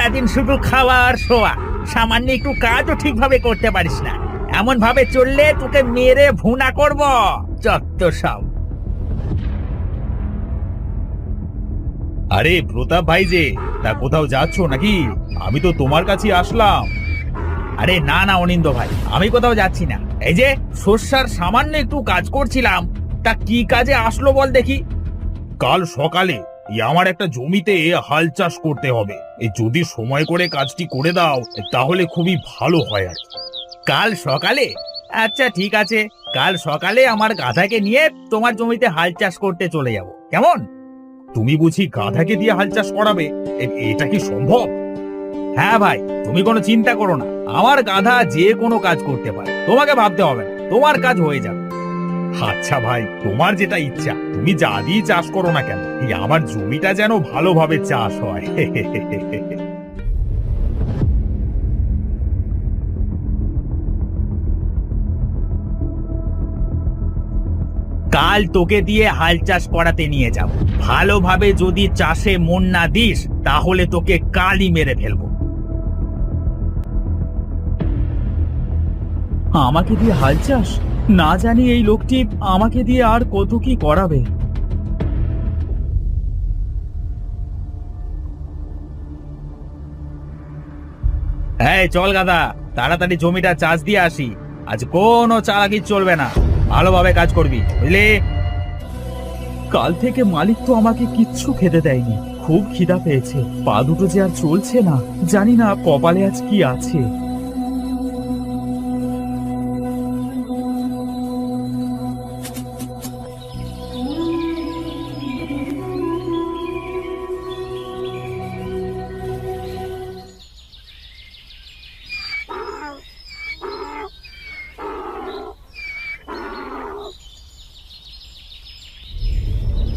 সারাদিন শুধু খাওয়া আর শোয়া, সামান্য একটু কাজও ঠিকভাবে করতে পারিস না। এমন ভাবে চললে তোকে মেরে ভুনা করব। যত সব। আরে প্রতাপ ভাই যে, তা কোথাও যাচ্ছ নাকি? আমি তো তোমার কাছে আসলাম। আরে না না অনিন্দ ভাই, আমি কোথাও যাচ্ছি না। এই যে শস্যার সামান্য একটু কাজ করছিলাম। তা কি কাজে আসলো বল দেখি। কাল সকালে আমার একটা জমিতে হাল চাষ করতে হবে। এই যদি সময় করে কাজটি করে দাও তাহলে খুবই ভালো হয় আর কি। কাল সকালে? আচ্ছা ঠিক আছে, কাল সকালে আমার গাধাকে নিয়ে তোমার জমিতে হাল চাষ করতে চলে যাব, কেমন? তুমি বুঝি গাধাকে দিয়ে হাল চাষ করাবে? এটা কি সম্ভব? হ্যাঁ ভাই, তুমি কোনো চিন্তা করো না, আমার গাধা যে কোনো কাজ করতে পারে, তোমাকে ভাবতে হবে না, তোমার কাজ হয়ে যাবে। আচ্ছা ভাই, তোমার যেটা ইচ্ছা, তুমি যা দিয়ে চাষ করো না কেন, আমার জমিটা যেন ভালোভাবে চাষ হয়। কাল তোকে দিয়ে হাল চাষ করাতে নিয়ে যাব। ভালোভাবে যদি চাষে মন না দিস তাহলে তোকে কালই মেরে ফেলবো। আমাকে দিয়ে হাল চাষ? না জানি এই লোকটি আমাকে দিয়ে আর কত কি করাবে। হ্যাঁ চল গাধা, তাড়াতাড়ি জমিটা চাষ দিয়ে আসি। আজ কোনো চালাকি চলবে না, ভালোভাবে কাজ করবি, বুঝলি? কাল থেকে মালিক তো আমাকে কিচ্ছু খেতে দেয়নি। খুব খিদা পেয়েছে, পা দুটো যে আর চলছে না। জানি না কপালে আজ কি আছে।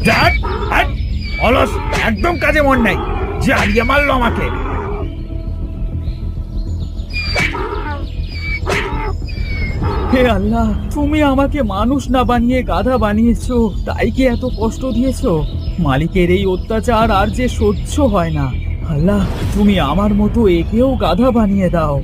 ধ্যাৎ, ধ্যাৎ, অলস, একদম কাজে মন নাই, যে হারিয়ে মারলো আমাকে। হে আল্লাহ, তুমি আমাকে মানুষ না বানিয়ে গাধা বানিয়েছো, তাই কি এত কষ্ট দিয়েছো? মালিকের এই অত্যাচার আর যে সহ্য হয় না। আল্লাহ, তুমি আমার মতো একেও গাধা বানিয়ে দাও।